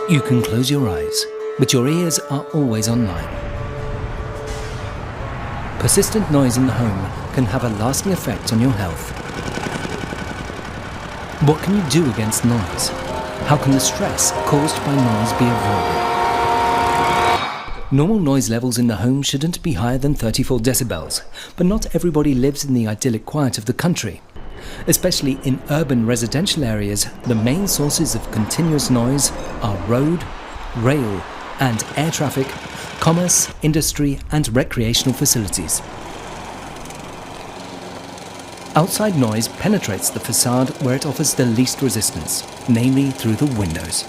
You can close your eyes, but your ears are always online. Persistent noise in the home can have a lasting effect on your health. What can you do against noise? How can the stress caused by noise be avoided? Normal noise levels in the home shouldn't be higher than 34 decibels, but not everybody lives in the idyllic quiet of the country. Especially in urban residential areas, the main sources of continuous noise are road, rail and air traffic, commerce, industry and recreational facilities. Outside noise penetrates the facade where it offers the least resistance, namely through the windows.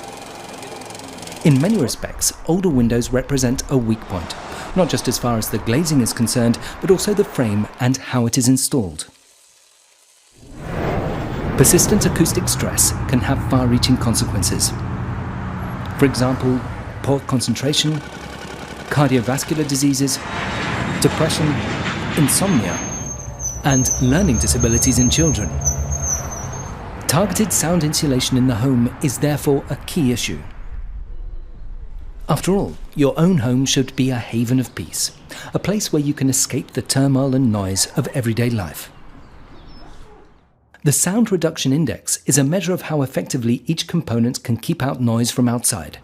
In many respects, older windows represent a weak point, not just as far as the glazing is concerned, but also the frame and how it is installed. Persistent acoustic stress can have far-reaching consequences. For example, poor concentration, cardiovascular diseases, depression, insomnia, and learning disabilities in children. Targeted sound insulation in the home is therefore a key issue. After all, your own home should be a haven of peace, a place where you can escape the turmoil and noise of everyday life. The Sound Reduction Index is a measure of how effectively each component can keep out noise from outside.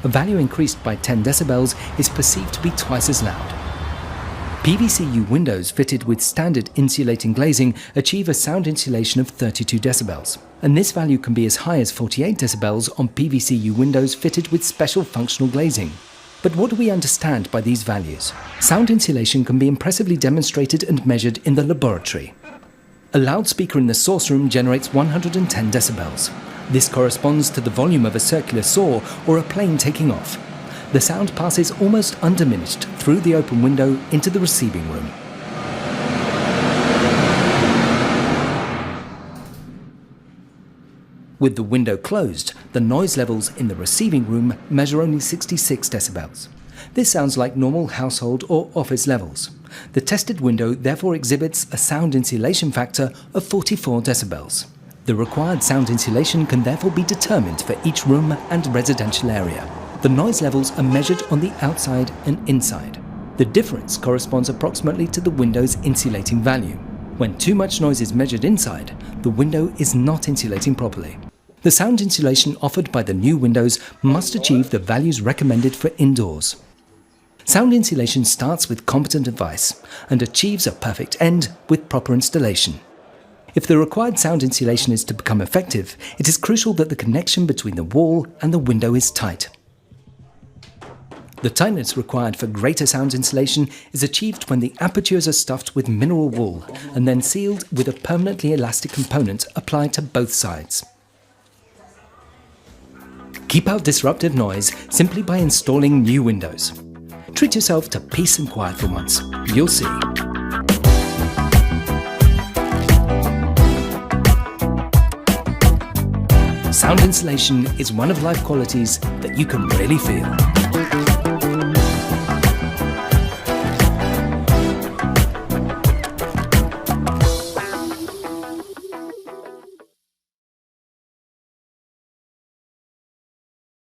A value increased by 10 decibels is perceived to be twice as loud. PVC-U windows fitted with standard insulating glazing achieve a sound insulation of 32 decibels, and this value can be as high as 48 decibels on PVC-U windows fitted with special functional glazing. But what do we understand by these values? Sound insulation can be impressively demonstrated and measured in the laboratory. A loudspeaker in the source room generates 110 decibels. This corresponds to the volume of a circular saw or a plane taking off. The sound passes almost undiminished through the open window into the receiving room. With the window closed, the noise levels in the receiving room measure only 66 decibels. This sounds like normal household or office levels. The tested window therefore exhibits a sound insulation factor of 44 decibels. The required sound insulation can therefore be determined for each room and residential area. The noise levels are measured on the outside and inside. The difference corresponds approximately to the window's insulating value. When too much noise is measured inside, the window is not insulating properly. The sound insulation offered by the new windows must achieve the values recommended for indoors. Sound insulation starts with competent advice and achieves a perfect end with proper installation. If the required sound insulation is to become effective, it is crucial that the connection between the wall and the window is tight. The tightness required for greater sound insulation is achieved when the apertures are stuffed with mineral wool and then sealed with a permanently elastic component applied to both sides. Keep out disruptive noise simply by installing new windows. Treat yourself to peace and quiet for once. You'll see. Sound insulation is one of life qualities that you can really feel.